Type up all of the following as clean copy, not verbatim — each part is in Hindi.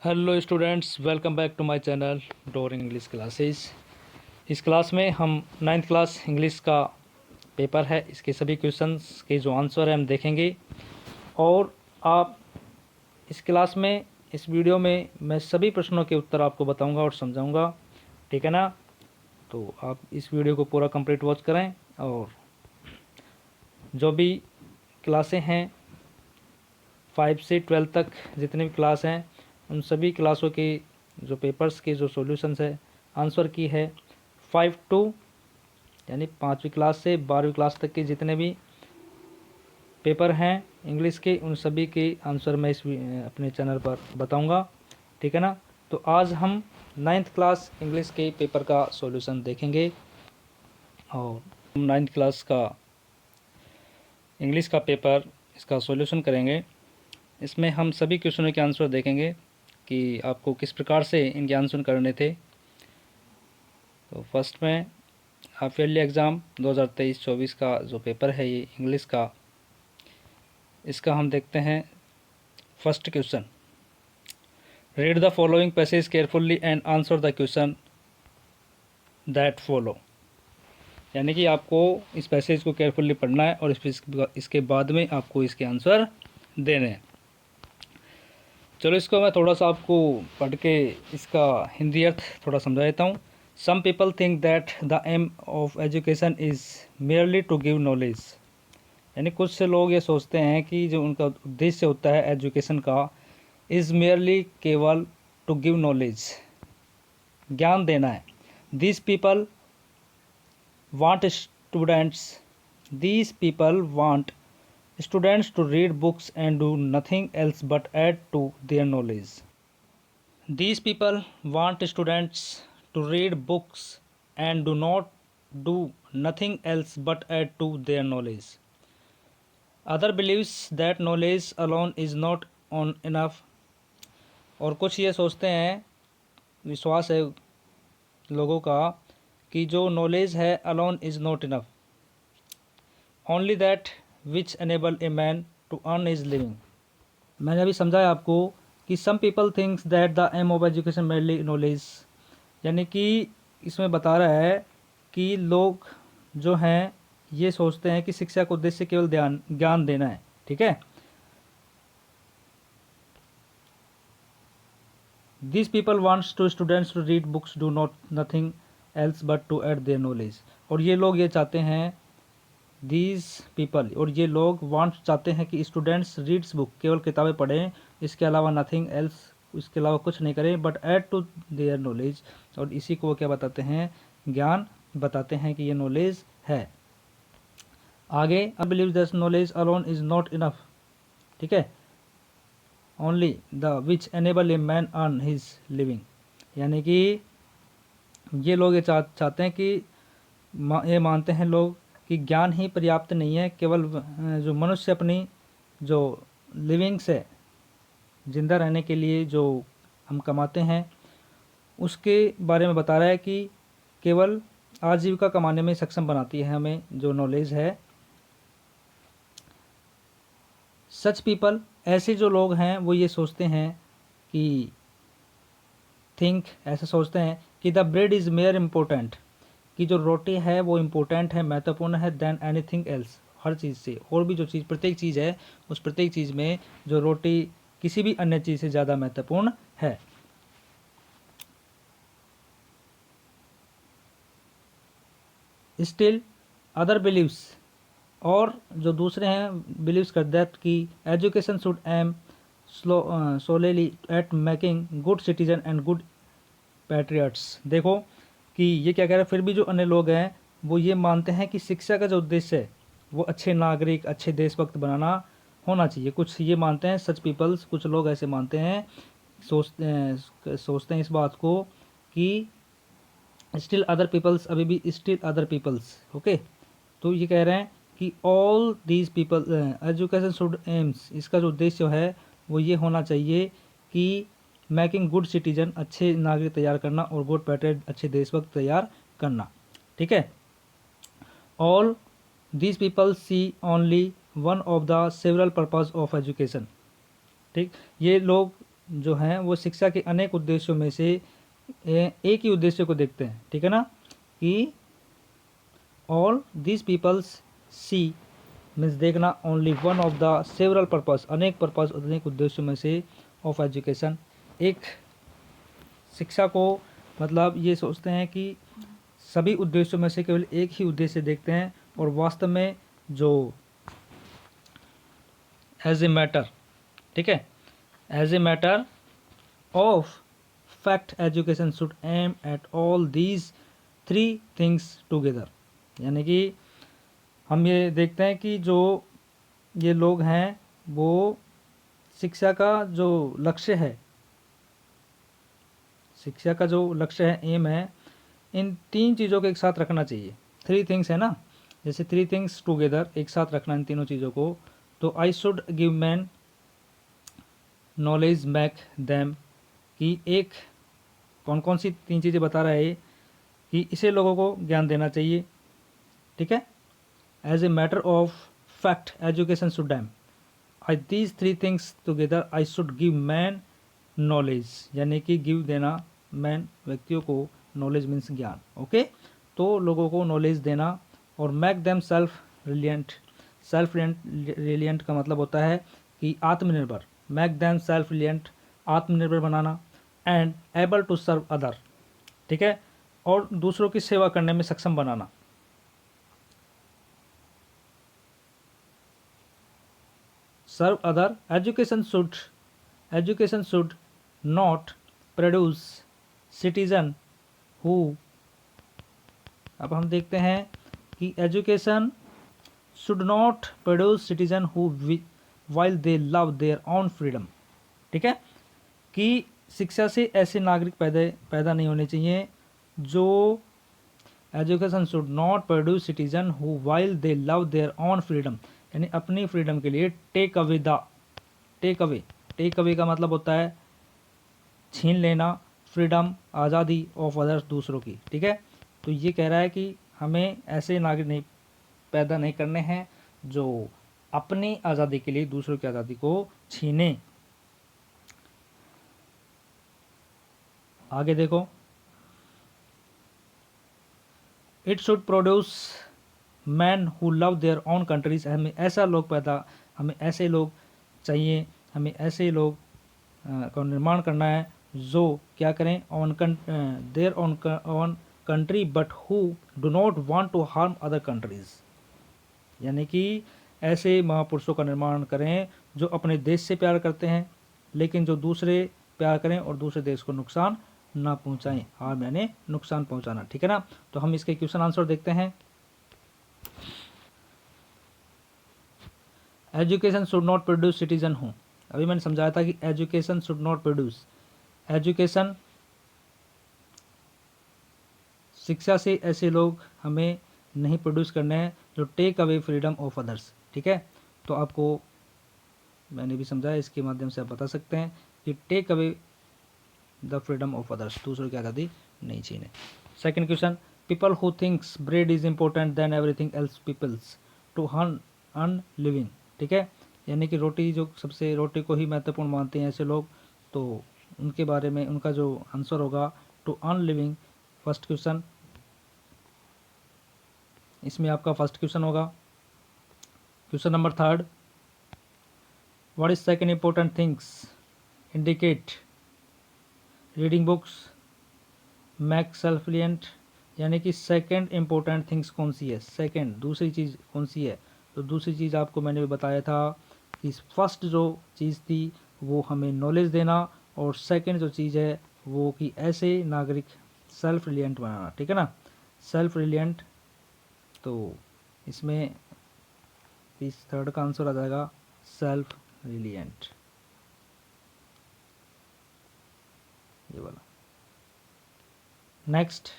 Hello students, welcome back to my channel door English classes. इस क्लास में हम 9th क्लास इंग्लिश का पेपर है, इसके सभी क्वेश्चंस के जो आंसर है हम देखेंगे। और आप इस क्लास में, इस वीडियो में मैं सभी प्रश्नों के उत्तर आपको बताऊंगा और समझाऊंगा, ठीक है ना। तो आप इस वीडियो को पूरा कंप्लीट वॉच करें। और जो भी क्लासें हैं 5 से 12 तक जितनी भी क्लास हैं, उन सभी क्लासों के जो पेपर्स के जो सॉल्यूशंस है, आंसर की है 5 टू यानी 5वीं क्लास से 12वीं क्लास तक के जितने भी पेपर हैं इंग्लिश के, उन सभी के आंसर मैं इस अपने चैनल पर बताऊंगा, ठीक है ना। तो आज हम 9th क्लास इंग्लिश के पेपर का सॉल्यूशन देखेंगे और हम 9th क्लास का इंग्लिश का पेपर, इसका सॉल्यूशन करेंगे। इसमें हम सभी क्वेश्चनों के आंसर देखेंगे कि आपको किस प्रकार से इनके आंसर करने थे। तो फर्स्ट में हाफ ईयरली एग्ज़ाम 2023-24 का जो पेपर है ये इंग्लिश का, इसका हम देखते हैं। First question, read the following passage carefully and answer the question that follow. यानी कि आपको इस पैसेज को केयरफुल्ली पढ़ना है और इसके बाद में आपको इसके आंसर देने हैं। चलो इसको मैं थोड़ा सा आपको पढ़ के इसका हिंदी अर्थ थोड़ा समझा देता हूँ। Some people think that the aim of education is merely to give knowledge. यानी कुछ से लोग ये सोचते हैं कि जो उनका उद्देश्य होता है एजुकेशन का, इज़ मेयरली केवल टू गिव नॉलेज, ज्ञान देना है। These people want students to read books and do nothing else but add to their knowledge. These people want students to read books and do nothing else but add to their knowledge. Other believes that knowledge alone is not enough. और कुछ ये सोचते हैं, विश्वास है लोगों का कि जो नॉलेज है alone is not enough, only that which enable a man to earn his living. मैंने अभी समझाया आपको कि some people thinks that the aim of education mainly knowledge, यानी कि इसमें बता रहा है कि लोग जो हैं ये सोचते हैं कि शिक्षा का उद्देश्य केवल ज्ञान देना है, ठीक है। These people wants to students to read books, do nothing else but to add their knowledge। और ये लोग ये चाहते हैं, these people, और ये लोग want चाहते हैं कि स्टूडेंट्स रीड्स बुक, केवल किताबें पढ़ें, इसके अलावा nothing else, इसके अलावा कुछ नहीं करें, but add to their knowledge। और इसी को वो क्या बताते हैं, ज्ञान बताते हैं कि ये नॉलेज है। आगे, I believe that knowledge alone is not enough, ठीक है, only the which enable a man earn his living. यानी कि ये लोग ये चाहते हैं कि ये मानते हैं लोग कि ज्ञान ही पर्याप्त नहीं है, केवल जो मनुष्य अपनी जो लिविंग से जिंदा रहने के लिए जो हम कमाते हैं उसके बारे में बता रहा है कि केवल आजीविका कमाने में सक्षम बनाती है हमें जो नॉलेज है। सच पीपल, ऐसे जो लोग हैं वो ये सोचते हैं कि ऐसा सोचते हैं कि the bread is mayor important, कि जो रोटी है वो इम्पोर्टेंट है, महत्वपूर्ण है, देन एनीथिंग एल्स, हर चीज़ से, और भी जो चीज़ प्रत्येक चीज़ है उस प्रत्येक चीज़ में जो रोटी किसी भी अन्य चीज़ से ज़्यादा महत्वपूर्ण है। स्टिल अदर बिलीव्स, और जो दूसरे हैं बिलीव्स कर दैट कि education should M सोलेली eight making good citizen and good patriots. देखो कि ये क्या कह रहे हैं, फिर भी जो अन्य लोग हैं वो ये मानते हैं कि शिक्षा का जो उद्देश्य है वो अच्छे नागरिक, अच्छे देशभक्त बनाना होना चाहिए। कुछ ये मानते हैं, सच पीपल्स, कुछ लोग ऐसे मानते हैं, सोचते हैं इस बात को कि स्टिल अदर पीपल्स, अभी भी स्टिल अदर पीपल्स, ओके। तो ये कह रहे हैं कि all these people education should AIIMS, इसका जो उद्देश्य है वो ये होना चाहिए कि मेकिंग गुड सिटीजन, अच्छे नागरिक तैयार करना, और गुड पैट्रियट, अच्छे देशभक्त तैयार करना, ठीक है। All these people see only one of the several purpose of education, ठीक। ये लोग जो हैं वो शिक्षा के अनेक उद्देश्यों में से एक ही उद्देश्य को देखते हैं, ठीक है ना, कि all this peoples see means देखना only one of the several purpose, अनेक पर्पस, अनेक उद्देश्यों में से ऑफ एजुकेशन, एक शिक्षा को मतलब ये सोचते हैं कि सभी उद्देश्यों में से केवल एक ही उद्देश्य देखते हैं, और वास्तव में जो एज ए मैटर, ठीक है, as a matter of fact education should aim at all these three things together, यानी कि हम ये देखते हैं कि जो ये लोग हैं वो शिक्षा का जो लक्ष्य है, शिक्षा का जो लक्ष्य है, एम है, इन तीन चीज़ों को एक साथ रखना चाहिए। थ्री थिंग्स है ना, जैसे थ्री थिंग्स टुगेदर, एक साथ रखना इन तीनों चीज़ों को। तो I should give man knowledge make them, कि एक कौन कौन सी तीन चीज़ें बता रहा है कि इसे लोगों को ज्ञान देना चाहिए, ठीक है। As a matter of fact education should dam I these three things together I should give man knowledge, यानी कि गिव देना, मैन व्यक्तियों को, नॉलेज मीन्स ज्ञान, ओके। तो लोगों को नॉलेज देना, और मैक देम सेल्फ रिलियंट, सेल्फ रिलियंट का मतलब होता है कि आत्मनिर्भर, मैक देम सेल्फ रिलियंट, आत्मनिर्भर बनाना, and able to serve other, ठीक है, और दूसरों की सेवा करने में सक्षम बनाना। Serve other, education should not produce citizen who, अब हम देखते हैं कि education should not produce citizen who while they love their own freedom, ठीक है, कि शिक्षा से ऐसे नागरिक पैदा नहीं होने चाहिए जो, education should not produce citizen who while they love their own freedom, यानी अपनी फ्रीडम के लिए टेक अवे का मतलब होता है छीन लेना, फ्रीडम आज़ादी ऑफ अदर्स, दूसरों की, ठीक है। तो ये कह रहा है कि हमें ऐसे नागरिक पैदा नहीं करने हैं जो अपनी आज़ादी के लिए दूसरों की आज़ादी को छीने। आगे देखो, it should produce man who love their own countries, हमें ऐसे लोग चाहिए, हमें ऐसे लोग का निर्माण करना है जो क्या करें, on their on country but who do not want to harm other countries, यानी कि ऐसे महापुरुषों का निर्माण करें जो अपने देश से प्यार करते हैं लेकिन जो दूसरे प्यार करें और दूसरे देश को नुकसान ना पहुंचाएं, हार्म यानी नुकसान पहुंचाना, ठीक है ना। तो हम इसके क्वेश्चन आंसर देखते हैं। Education should not produce citizen हूँ, अभी मैंने समझाया था कि education should not produce, education शिक्षा से ऐसे लोग हमें नहीं प्रोड्यूस करने हैं जो take away freedom of others, ठीक है। तो आपको मैंने भी समझाया, इसके माध्यम से आप बता सकते हैं कि take away the freedom of others, दूसरों की आज़ादी नहीं छीने। Second question, people who thinks bread is important than everything else peoples to earn living, ठीक है, यानी कि रोटी को ही महत्वपूर्ण मानते हैं ऐसे लोग, तो उनके बारे में उनका जो आंसर होगा to earn living, first question, इसमें आपका फर्स्ट क्वेश्चन होगा। Question number third, what is second important things indicate reading books make self reliant, यानी कि सेकंड इंपॉर्टेंट थिंग्स कौन सी है, सेकंड दूसरी चीज़ कौन सी है। तो दूसरी चीज़ आपको मैंने भी बताया था कि फर्स्ट जो चीज़ थी वो हमें नॉलेज देना, और सेकंड जो चीज़ है वो कि ऐसे नागरिक सेल्फ रिलिएंट बनाना, ठीक है ना, सेल्फ रिलिएंट। तो इसमें इस थर्ड का आंसर आ जाएगा सेल्फ रिलिएंट, ये वाला। Next,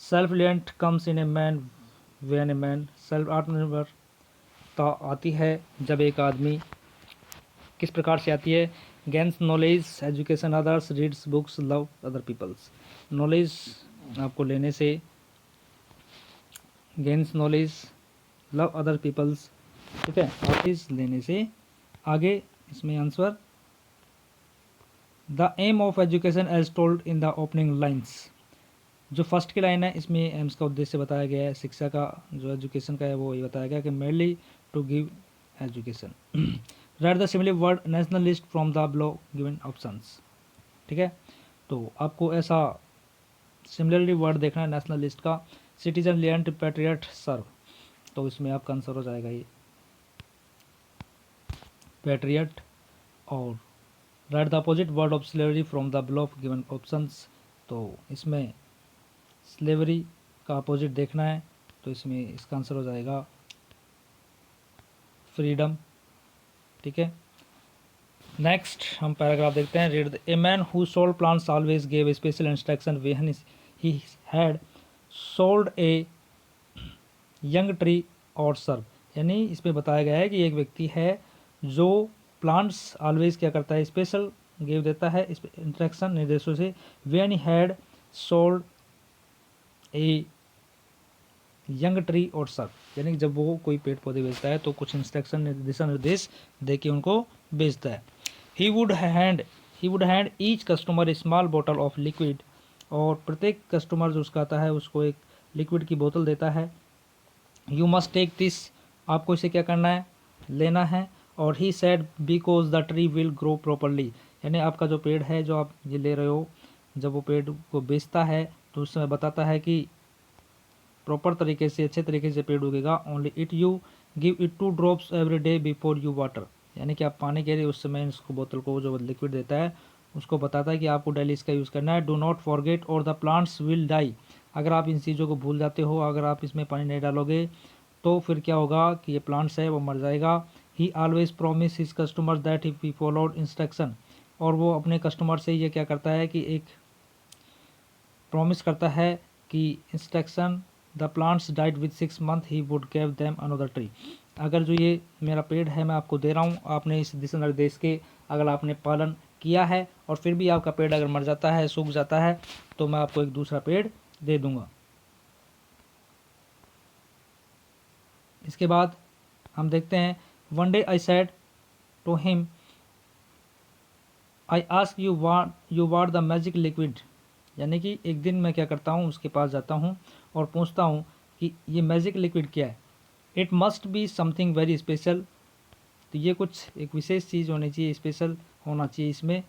self reliant comes in a man when a man, self आत्मनिर्भरता आती है जब एक आदमी, किस प्रकार से आती है, gains knowledge education others reads books love other peoples, knowledge आपको लेने से, gains knowledge love other peoples, ठीक है, नॉलेज लेने से। आगे इसमें answer the aim of education as told in the opening lines. जो फर्स्ट की लाइन है इसमें एम्स का उद्देश्य बताया गया है, शिक्षा का जो एजुकेशन का है वो ये बताया गया कि mainly to give education. Write the similar word nationalist from the below given options. ठीक है, तो आपको ऐसा सिमिलरली वर्ड देखना है नेशनलिस्ट का। सिटीजन, लियंट, पैट्रियट, सर्व, तो इसमें आपका आंसर हो जाएगा ये पैट्रियट। और write the opposite word of slavery from the below given options. तो इसमें स्लेवरी का अपोजिट देखना है, तो इसमें इसका आंसर हो जाएगा फ्रीडम। ठीक है, नेक्स्ट हम पैराग्राफ देखते हैं। Read a man who sold plants always gave special instruction when he had sold a young tree और सर्व। यानी इसमें बताया गया है कि एक व्यक्ति है जो प्लांट्स ऑलवेज क्या करता है, स्पेशल गिव देता है इंस्ट्रक्शन निर्देशों से, when he had sold a young tree और सर्व। यानी जब वो कोई पेड़ पौधे बेचता है तो कुछ इंस्ट्रक्शन दिशा निर्देश दे के उनको बेचता है। He would hand each customer A small bottle of liquid. और प्रत्येक कस्टमर जो उसका आता है उसको एक लिक्विड की बोतल देता है। यू मस्ट टेक दिस, आपको इसे क्या करना है, लेना है। और he said because the tree will grow properly. यानी आपका जो पेड़ है जो आप ये ले रहे हो, जब वो पेड़ को बेचता है तो उस समय बताता है कि प्रॉपर तरीके से, अच्छे तरीके से पेड़ उगेगा। Only it you give it 2 drops every day before you water. यानी कि आप पानी के लिए उस समय इसको बोतल को जो लिक्विड देता है उसको बताता है कि आपको डेली इसका यूज़ करना है। डू नॉट फॉरगेट और द प्लांट्स विल डाई। अगर आप इन चीज़ों को भूल जाते हो, अगर आप इसमें पानी नहीं डालोगे तो फिर क्या होगा कि ये प्लांट्स है वो मर जाएगा। ही always promise his customer that if he followed instruction. और वो अपने कस्टमर से ये क्या करता है कि एक प्रॉमिस करता है कि instruction the plants died with 6 month he would give them another tree. अगर जो ये मेरा पेड़ है मैं आपको दे रहा हूँ, आपने इस दिशा निर्देश के अगर आपने पालन किया है और फिर भी आपका पेड़ अगर मर जाता है, सूख जाता है, तो मैं आपको एक दूसरा पेड़ दे दूंगा। इसके बाद हम देखते हैं one day I said to him I ask you what the magic liquid. यानी कि एक दिन मैं क्या करता हूँ, उसके पास जाता हूँ और पूछता हूँ कि ये मैजिक लिक्विड क्या है। It must be something very special. तो ये कुछ एक विशेष चीज़ होनी चाहिए, स्पेशल होना चाहिए इसमें।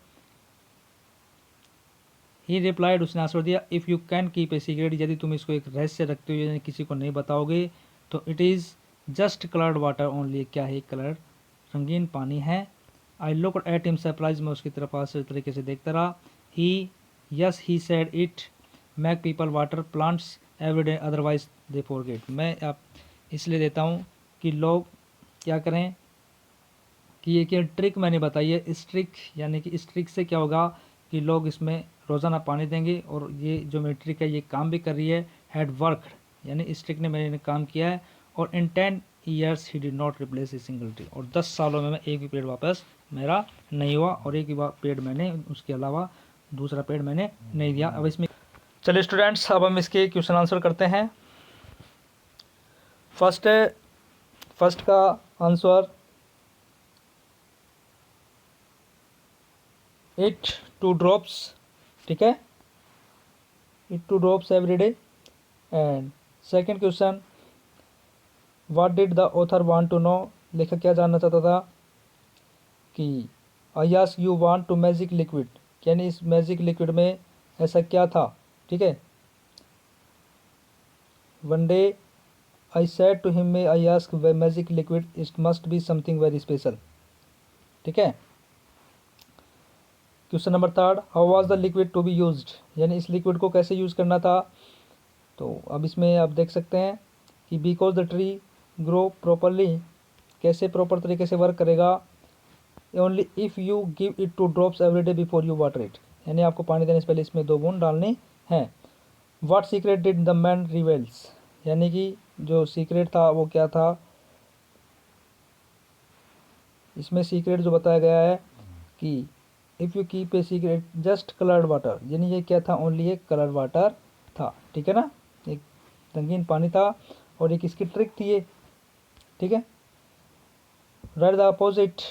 ही रिप्लाइड, उसने आंसर दिया, if you can keep a secret, यदि तुम इसको एक रहस्य रखते हो यानी किसी को नहीं बताओगे, तो it is just coloured water only. क्या है, कलर रंगीन पानी है। I look at him surprise, मैं उसकी तरफ आश्चर्य तरीके से देखता रहा। He yes he said it make people water plants every day otherwise they forget. मैं आप इसलिए देता हूँ कि लोग क्या करें कि ये क्या ट्रिक मैंने बताई है, इस ट्रिक यानी कि इस ट्रिक से क्या होगा कि लोग इसमें रोज़ाना पानी देंगे और ये जो मेरी ट्रिक है ये काम भी कर रही है। हैड वर्क, यानी इस ट्रिक ने मेरे काम किया है। और इन 10 years he did not replace a single tree. और 10 सालों में एक भी पेड़ वापस मेरा नहीं हुआ और एक भी पेड़ मैंने उसके अलावा दूसरा पेड़ मैंने नहीं दिया। अब इसमें चलिए स्टूडेंट्स, अब हम इसके क्वेश्चन आंसर करते हैं। फर्स्ट का आंसर इट 2 ड्रॉप्स। ठीक है, it 2 drops every day. And second question, what did the author want to know. लेखक क्या जानना चाहता था कि I ask you want to magic liquid, यानी इस मैजिक लिक्विड में ऐसा क्या था। ठीक है, one day I said to him may I ask magic liquid, it must be something very special. ठीक है, question number 3, how was the liquid to be used, यानी इस लिक्विड को कैसे यूज़ करना था। तो अब इसमें आप देख सकते हैं कि because the tree grow properly, कैसे प्रॉपर तरीके से वर्क करेगा। Only if you give it 2 drops every day before you water it, यानी आपको पानी देने से पहले इसमें 2 बूंद डालने हैं। What secret did the man reveals, यानी कि जो सीक्रेट था वो क्या था। इसमें सीक्रेट जो बताया गया है कि if you keep a secret just coloured water, यानी ये क्या था, ओनली एक कलर्ड वाटर था। ठीक है ना, एक रंगीन पानी था और एक इसकी ट्रिक थी ये। ठीक है, right the opposite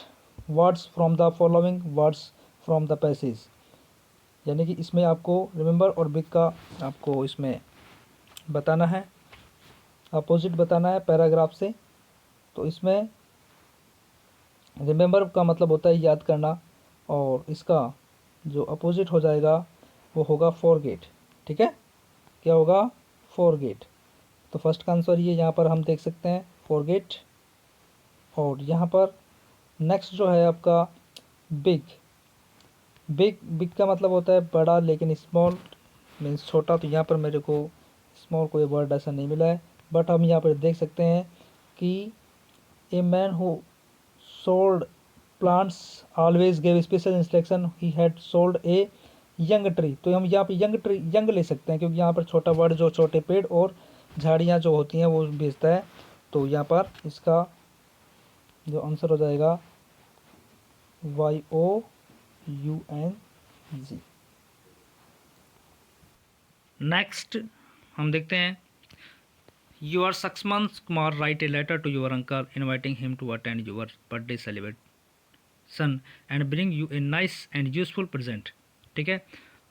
words from the following words from the passage. यानी कि इसमें आपको रिमेंबर और बिग का आपको इसमें बताना है, अपोजिट बताना है पैराग्राफ से। तो इसमें रिमेंबर का मतलब होता है याद करना, और इसका जो अपोजिट हो जाएगा वो होगा फॉरगेट। ठीक है, क्या होगा? फॉरगेट। तो फर्स्ट का आंसर ये यहाँ पर हम देख सकते हैं, फॉरगेट। और यहाँ पर नेक्स्ट जो है आपका बिग। बिग, बिग का मतलब होता है बड़ा, लेकिन स्मॉल मीन्स छोटा। तो यहाँ पर मेरे को स्मॉल कोई वर्ड ऐसा नहीं मिला है, बट हम यहाँ पर देख सकते हैं कि a man who sold plants always gave special instruction he had sold a young tree. तो हम यहाँ पे यंग ट्री, यंग ले सकते हैं, क्योंकि यहाँ पर छोटा वर्ड जो छोटे पेड़ और झाड़ियाँ जो होती हैं वो बेचता है। तो यहाँ पर इसका जो आंसर हो जाएगा YOUNG। नेक्स्ट हम देखते हैं, योर सक्समन Kumar write a letter to your uncle inviting him to attend your birthday celebration and bring you a nice and useful present. ठीक है,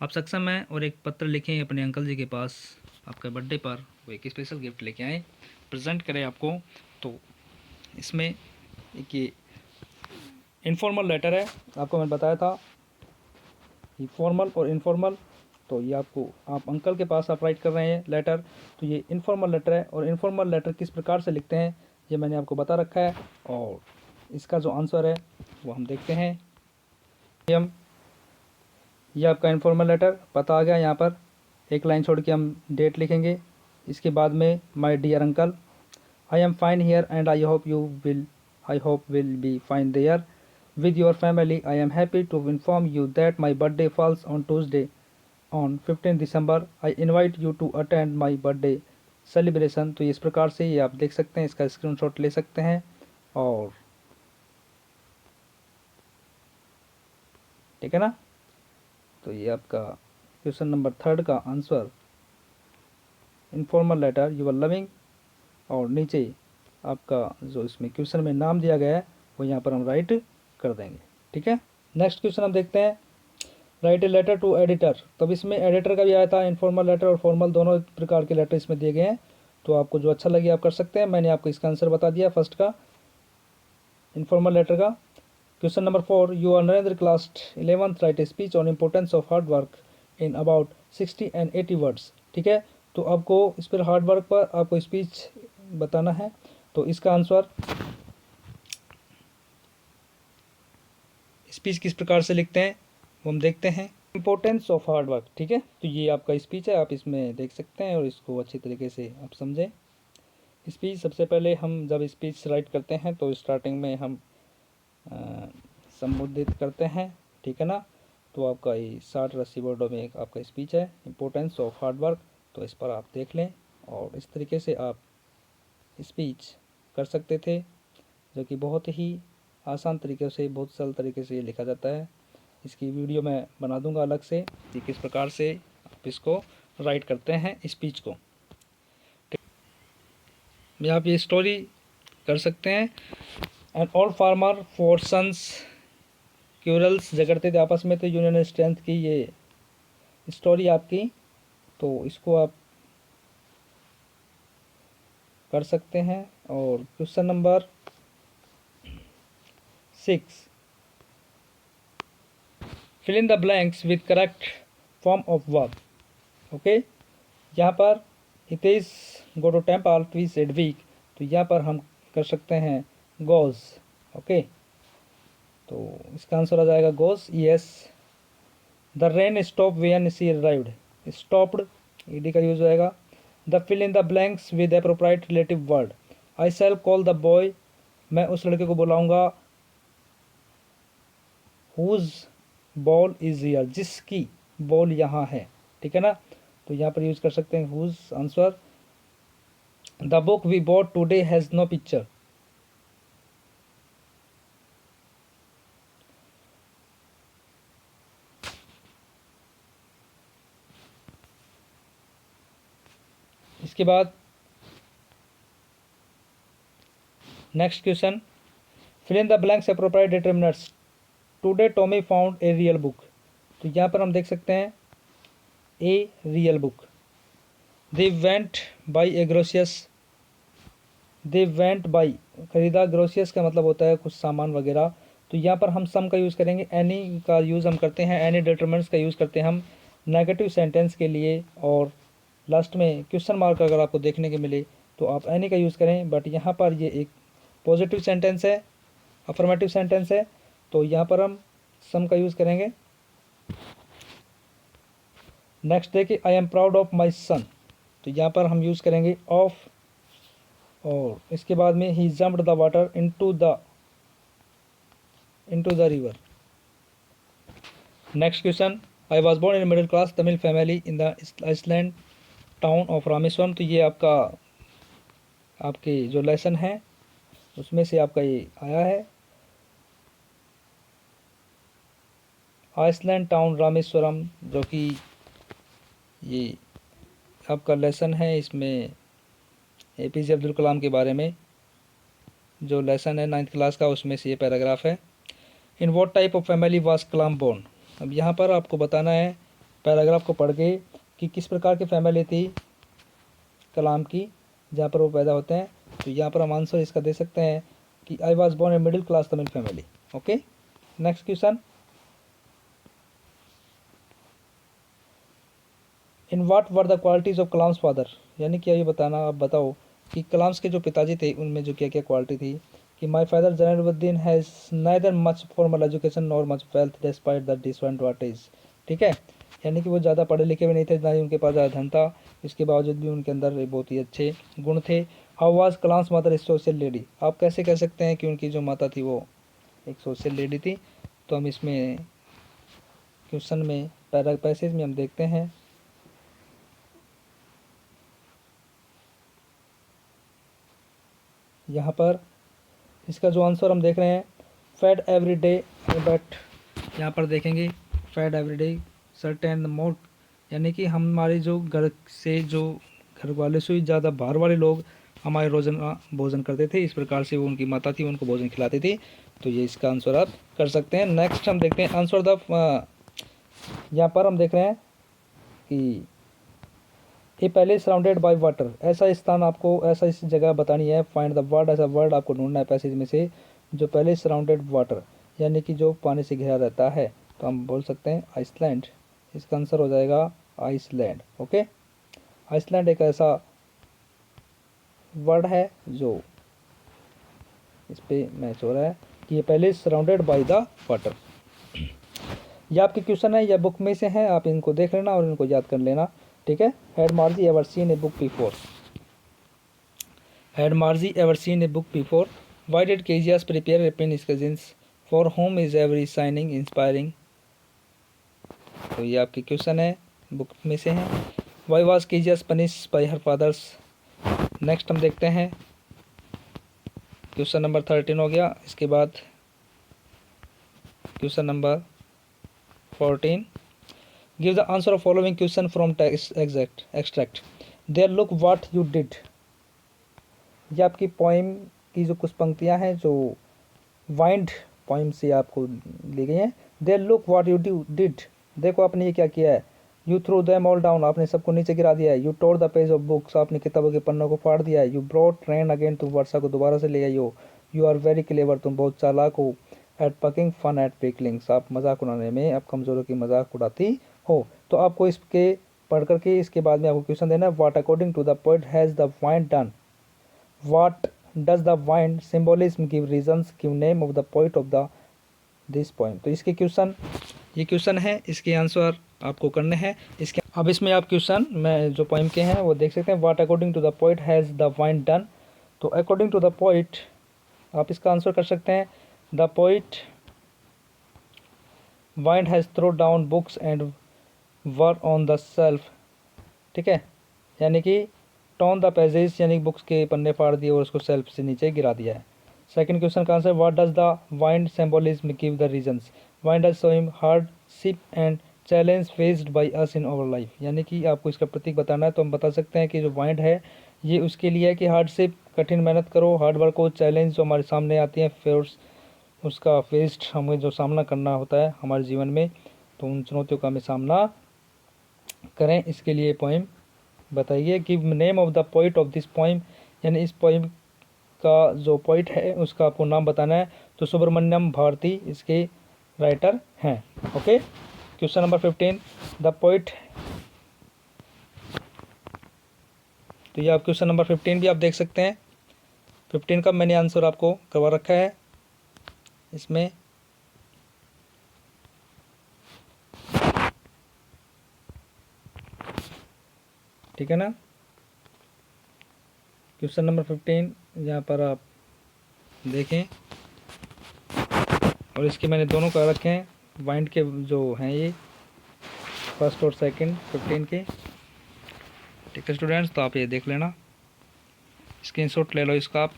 आप सक्षम हैं और एक पत्र लिखें अपने अंकल जी के पास, आपके बर्थडे पर वो एक स्पेशल गिफ्ट लेके आए, प्रेजेंट करें आपको। तो इसमें एक ये इनफॉर्मल लेटर है, आपको मैंने बताया था ये फॉर्मल और इनफॉर्मल। तो ये आपको, आप अंकल के पास आप राइट कर रहे हैं लेटर, तो ये इनफॉर्मल लेटर है। और इनफॉर्मल लेटर किस प्रकार से लिखते हैं ये मैंने आपको बता रखा है, और इसका जो आंसर है वो हम देखते हैं। ये आपका इनफॉर्मल लेटर पता आ गया। यहाँ पर एक लाइन छोड़ के हम डेट लिखेंगे, इसके बाद में my dear uncle, I am fine here and I hope will be fine there with your family. I am happy to inform you that my birthday falls on Tuesday on 15 December. I invite you to attend my birthday celebration. तो इस प्रकार से ये आप देख सकते हैं, इसका स्क्रीनशॉट ले सकते हैं। और ठीक है ना, तो ये आपका क्वेश्चन नंबर 3 का answer, informal letter you are loving. और नीचे आपका जो इसमें क्वेश्चन में नाम दिया गया है वो यहाँ पर हम राइट कर देंगे। ठीक है, नेक्स्ट क्वेश्चन हम देखते हैं, write a letter to editor. तब इसमें एडिटर का भी आया था, इनफॉर्मल लेटर और फॉर्मल दोनों प्रकार के लेटर इसमें दिए गए हैं। तो आपको जो अच्छा लगे आप कर सकते हैं, मैंने आपको इसका आंसर बता दिया फर्स्ट का, इनफॉर्मल लेटर का। Question number 4, you are Narendra class 11th write a speech on importance of hard work in about 60 and 80 words. ठीक है, तो आपको इस पर हार्ड वर्क पर आपको स्पीच बताना है। तो इसका आंसर, स्पीच किस प्रकार से लिखते हैं वो हम देखते हैं, इम्पोर्टेंस ऑफ हार्ड वर्क। ठीक है, तो ये आपका स्पीच है, आप इसमें देख सकते हैं और इसको अच्छी तरीके से आप समझें। स्पीच, सबसे पहले हम जब स्पीच राइट करते हैं तो स्टार्टिंग में हम संबोधित करते हैं। ठीक है ना, तो आपका ये 60-80 वर्डों में एक आपका स्पीच है, इम्पोर्टेंस ऑफ हार्ड वर्क। तो इस पर आप देख लें और इस तरीके से आप स्पीच कर सकते थे, जो कि बहुत ही आसान तरीके से, बहुत सरल तरीके से ये लिखा जाता है। इसकी वीडियो मैं बना दूंगा अलग से कि किस प्रकार से आप इसको राइट करते हैं स्पीच को। या आप ये स्टोरी कर सकते हैं, and all farmer four sons quarrels झगड़ते थे आपस में, तो यूनियन स्ट्रेंथ की ये स्टोरी आपकी। तो इसको आप कर सकते हैं। और question number 6, fill in the blanks with correct form of verb. Okay, यहाँ पर Hitesh go to temple twice week, तो यहाँ पर हम कर सकते हैं गोज। ओके, तो इसका आंसर आ जाएगा goes. Yes, the rain stop when she arrived, stopped ED का यूज होएगा। The fill in the blanks with appropriate relative word, I shall call the boy, मैं उस लड़के को बुलाऊंगा, हुज बॉल इज हियर, जिसकी बॉल यहाँ है। ठीक है ना, तो यहाँ पर यूज कर सकते हैं whose answer. The book we bought today has no picture, इसके बाद next question, fill in the blanks appropriate determiners, today Tommy found a real book, तो यहाँ पर हम देख सकते हैं a real book, they went buy a groceries, they went buy खरीदा, ग्रोसियस का मतलब होता है कुछ सामान वगैरह। तो यहाँ पर हम सम का यूज़ करेंगे, एनी का यूज़ हम करते हैं, एनी डिटरमिनेंट्स का यूज़ करते हैं हम नेगेटिव सेंटेंस के लिए, और लास्ट में क्वेश्चन मार्क अगर आपको देखने के मिले तो आप एनी का यूज़ करें। बट यहाँ पर ये एक पॉजिटिव सेंटेंस है, अफर्मेटिव सेंटेंस है, तो यहाँ पर हम सम का यूज़ करेंगे। नेक्स्ट देखिए, I am proud of my son, तो यहाँ पर हम यूज़ करेंगे ऑफ, और इसके बाद में he jumped the water into the river. Next question, I was born in middle class Tamil family in the island town of Rameswaram. तो ये आपके जो लेसन है उसमें से आपका ये आया है, आइसलैंड टाउन रामेश्वरम, जो कि ये आपका लेसन है। इसमें APJ अब्दुल कलाम के बारे में जो लेसन है 9th क्लास का, उसमें से ये पैराग्राफ है। In what type of family was Kalam born. अब यहाँ पर आपको बताना है पैराग्राफ को पढ़ के कि किस प्रकार की फैमिली थी कलाम की जहाँ पर वो पैदा होते हैं। तो यहाँ पर हम आंसर इसका दे सकते हैं कि I was born a middle class Tamil family. Okay, next question, in what were the qualities of Kalam's father. यानी कि ये बताना, आप बताओ कि कलाम्स के जो पिताजी थे उनमें जो क्या क्या क्वालिटी थी। कि my father Jainulabdeen has neither much formal education nor much wealth despite the disadvantage. ठीक है, यानी कि वो ज़्यादा पढ़े लिखे भी नहीं थे, ना ही उनके पास ज़्यादा धन था, इसके बावजूद भी उनके अंदर बहुत ही अच्छे गुण थे। How was Kalam's mother A social lady. आप कैसे कह सकते हैं कि उनकी जो माता थी वो एक सोशल लेडी थी। तो हम इसमें क्वेश्चन में पैसेज में हम देखते हैं, यहाँ पर इसका जो आंसर हम देख रहे हैं, फेड एवरी डे, बट यहाँ पर देखेंगे fed every day certain more, यानी कि हमारे जो घर से, जो घर वाले से ज़्यादा बाहर वाले लोग हमारे रोज़ाना भोजन करते थे, इस प्रकार से वो उनकी माता थी उनको भोजन खिलाती थी। तो ये इसका आंसर आप कर सकते हैं। नेक्स्ट हम देखते हैं आंसर द, यहाँ पर हम देख रहे हैं कि ये पहले सराउंडेड बाय वाटर, ऐसा स्थान आपको, ऐसा इस जगह बतानी है। फाइंड द वर्ड, ऐसा वर्ड आपको ढूंढना है पैसेज में से जो पहले सराउंडेड वाटर, यानी कि जो पानी से घिरा रहता है। तो हम बोल सकते हैं आइसलैंड, इसका आंसर हो जाएगा आइसलैंड। ओके, आइसलैंड एक ऐसा वर्ड है जो इस पे मैच हो रहा है कि ये पहले सराउंडेड बाय द वाटर। यह आपके क्वेश्चन है या बुक में से हैं, आप इनको देख लेना और इनको याद कर लेना। ठीक है, had Margie ever seen a book before, had Margie ever seen a book before, why did Kezia prepare a pen cushions, for home is every signing inspiring. तो ये आपके क्वेश्चन है, बुक में से हैं। Why was Kezia punish by her fathers. Next हम देखते हैं क्वेश्चन नंबर 13 हो गया। इसके बाद question number 14, give the answer of following question from text extract, there look what you did. ये आपकी पोइम की जो कुछ पंक्तियां हैं जो वाइंड पोइम से आपको ली गई हैं। There look what you did, देखो आपने ये क्या किया है। You threw them all down, आपने सबको नीचे गिरा दिया है। You tore the page of books, आपने किताबों के पन्नों को फाड़ दिया है। यू ब्रॉट रेन अगेन, तुम वर्षा को दोबारा से ले आई हो। यू आर वेरी क्लेवर, तुम बहुत चालाक हो। एट पकिंग फन एट पिकलिंग्स, आप मजाक उड़ाने में, आप कमज़ोरों की मजाक उड़ाती हो। तो आपको इसके पढ़ करके इसके बाद में आपको क्वेश्चन देना है, what according to the poet has the wind done, what does the wind symbolism give reasons, give name of the poet of the this poem. तो इसके क्वेश्चन, ये क्वेश्चन है, इसके आंसर आपको करने हैं। इसके अब इसमें आप क्वेश्चन में जो पोएम के हैं वो देख सकते हैं। What according to the poet has the wind done, तो अकॉर्डिंग टू द पोएट आप इसका आंसर कर सकते हैं, the poet wind has throw down books and were on the shelf. ठीक है, यानी कि टॉन द पेजेस, यानी बुक्स के पन्ने फाड़ दिए और उसको सेल्फ से नीचे गिरा दिया है। सेकंड क्वेश्चन का answer, what does the wind symbolism give the reasons, wind does show him hardship and challenge faced by us in our life. यानी कि आपको इसका प्रतीक बताना है। तो हम बता सकते हैं कि जो वाइंड है ये उसके लिए है कि हार्डशिप, कठिन मेहनत करो, हार्ड वर्क हो, चैलेंज जो हमारे सामने आती हैं, फिर उसका फेस्ड हमें जो सामना करना होता है हमारे जीवन में, तो उन चुनौतियों का हमें सामना करें। इसके लिए पोइम बताइए। Give name of the poet of this poem, यानी इस पोइम का जो पोइट है उसका आपको नाम बताना है। तो सुब्रमण्यम भारती इसके राइटर हैं। Okay, question number 15, the poet. तो ये आप क्वेश्चन नंबर 15 भी आप देख सकते हैं। 15 का मैंने आंसर आपको करवा रखा है इसमें। ठीक है ना। क्वेश्चन नंबर 15 यहाँ पर आप देखें, और इसके मैंने दोनों कर रखे हैं, वाइंड के जो हैं ये फर्स्ट और सेकंड 15 के। ठीक है स्टूडेंट्स, तो आप ये देख लेना, स्क्रीनशॉट ले लो इसका आप,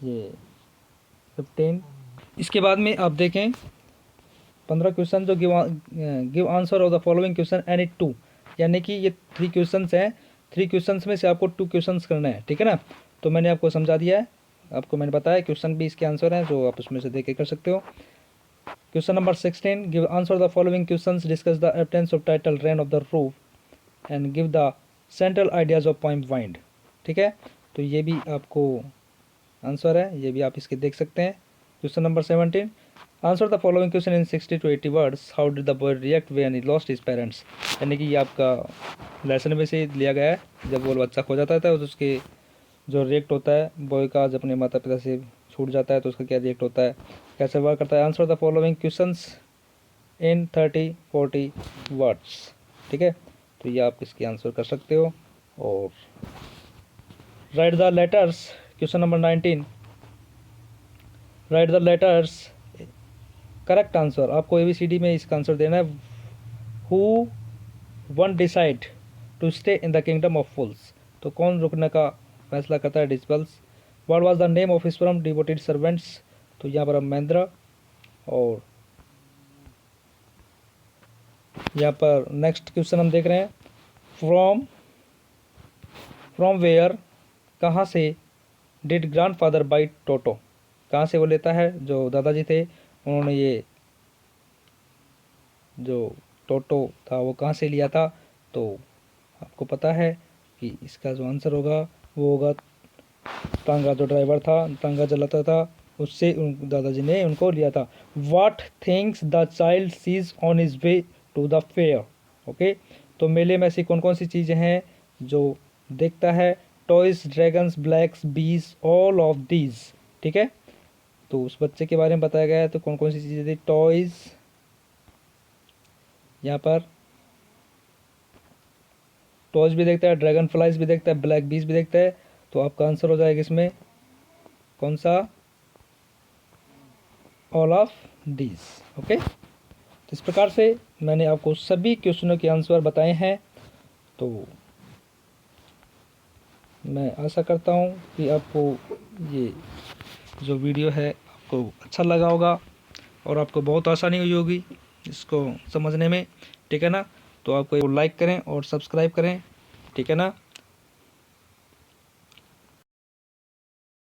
ये 15। इसके बाद में आप देखें 15 क्वेश्चन जो give answer of the following question any 2, यानी कि ये 3 क्वेश्चंस हैं। 3 क्वेश्चंस में से आपको 2 क्वेश्चंस करना है। ठीक है ना। तो मैंने आपको समझा दिया है, आपको मैंने बताया क्वेश्चन भी इसके आंसर हैं जो आप उसमें से देख के कर सकते हो। Question number 16, give answer the following questions, discuss the absence of title reign of the roof and give the central ideas of poem wind. ठीक है, तो ये भी आपको आंसर है, ये भी आप इसके देख सकते हैं। Question number 17, answer the following question in 60 to 80 words, how did the boy react when he lost his parents. यानी कि ये आपका लेसन में से लिया गया है, जब वो बच्चा खो जाता है तो उसके जो रिएक्ट होता है बॉय का, जब अपने माता पिता से छूट जाता है तो उसका क्या रिएक्ट होता है, कैसे वर्क करता है। Answer the following questions in 30-40 words. ठीक है, तो ये आप इसकी आंसर कर सकते हो। और write the letters, question number 19, write the letters correct answer. आपको ABCD में इसका आंसर देना है। Who one decide to stay in the kingdom of fools, तो कौन रुकने का फैसला करता है, disciples. What was the name of his devoted servants, तो यहाँ पर महेंद्र। और यहाँ पर नेक्स्ट क्वेश्चन हम देख रहे हैं, फ्रॉम वेयर, कहाँ से, डिड ग्रैंडफादर बाई टोटो, कहाँ से वो लेता है, जो दादाजी थे उन्होंने ये जो टोटो था वो कहाँ से लिया था। तो आपको पता है कि इसका जो आंसर होगा वो होगा तांगा, जो ड्राइवर था, तांगा चलाता था, उससे दादाजी ने उनको लिया था। What things the child sees on his way to the fair. Okay, तो मेले में ऐसी कौन कौन सी चीज़ें हैं जो देखता है, टॉयज, ड्रैगन्स, ब्लैक्स, बीज, ऑल ऑफ दीज। ठीक है, तो उस बच्चे के बारे में बताया गया है, तो कौन कौन सी चीज़ें थी, टॉयज, यहाँ पर टॉयज भी देखता है, ड्रैगन फ्लाइज भी देखता है, ब्लैक बीज भी देखता है। तो आपका आंसर हो जाएगा इसमें कौन सा, ऑल ऑफ दीज। ओके, तो इस प्रकार से मैंने आपको सभी क्वेश्चनों के आंसर बताए हैं। तो मैं आशा करता हूँ कि आपको ये जो वीडियो है आपको अच्छा लगा होगा और आपको बहुत आसानी हुई होगी इसको समझने में। ठीक है ना, तो आपको लाइक करें और सब्सक्राइब करें। ठीक है ना।